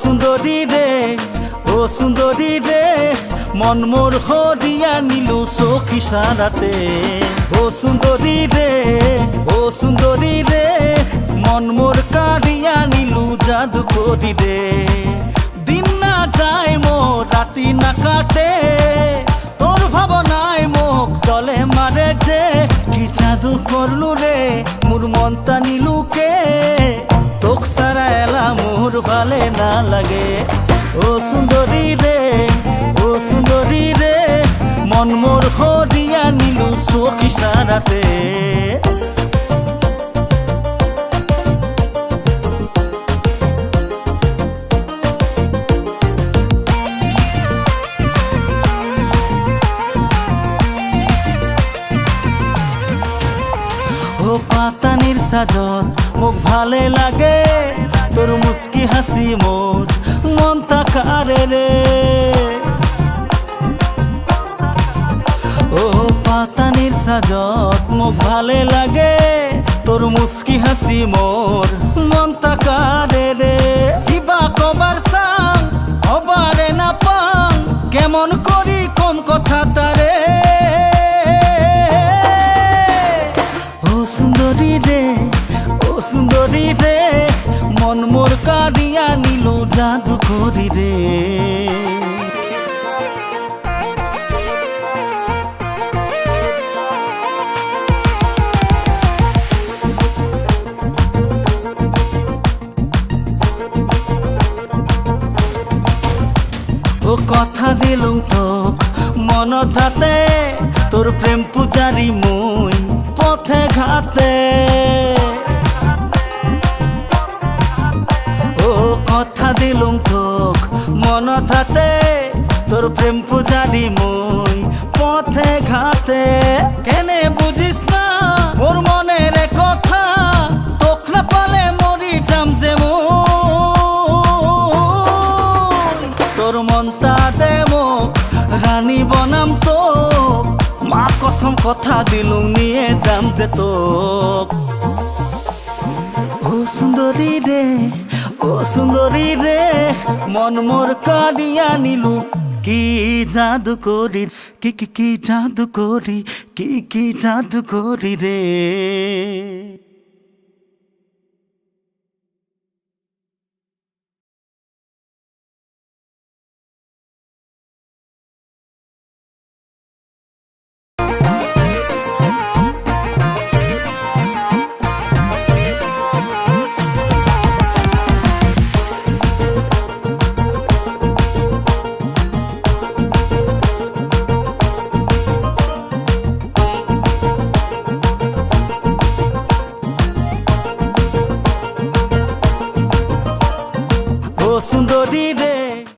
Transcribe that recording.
সুন্দরী রে, ও সুন্দরী রে, মন মোর হরিয়া নিলু চোখ ইশারাতে। ও সুন্দরী রে, ও সুন্দরী রে, মন মোর কারিয়া নিলু জাদু করি রে। দিন না যায় মোর রাতি না কাটে, তোর ভাবনায় মুখ চলে মারে যে। কি জাদু করলু রে মোর মনটা নিলুকে, তোক সারা এলা মোর ভালে না লাগে। ও সুন্দরী রে, ও সুন্দরী রে, মন মোর হরিয়া নিলু চোখ ইশারাতে। ও পাতানির সাজত মোক ভালে লাগে, তোর মুস্কি হাসি মোর মন তাকারে রে। ও পাতানির সাজত মোক ভালে লাগে, তোর মুস্কি হাসি মোর মন তাকারে রে। কিবা কবার সাং হবারে না পাং, কেমন করি কম কথা তারে। ও সুন্দরী রে, ও সুন্দরী রে, মন মোর কারিয়া নিলু জাদু করি রে। ও কথা দিলুম তোক মনত হাতে, তোর প্রেম পূজারি মুই পথে ঘাতে। ও কথা দিলুম তোক মনত হাতে, তোর প্রেম পূজারি মুই পথে ঘাতে। কেনে বুঝিস না মোর মনের কথা, তোক না পালে মরি যাম যে তোর মনটা দে মোক রানী বনাম তোক। মা কসম কথা দিলুম নিয়ে যাম যে তোক। ও সুন্দরী রে, ও সুন্দরী রে, মন মোর কারিয়া নিলু কি জাদু করি, কি কি কি জাদু করি, কি কি জাদু করি রে।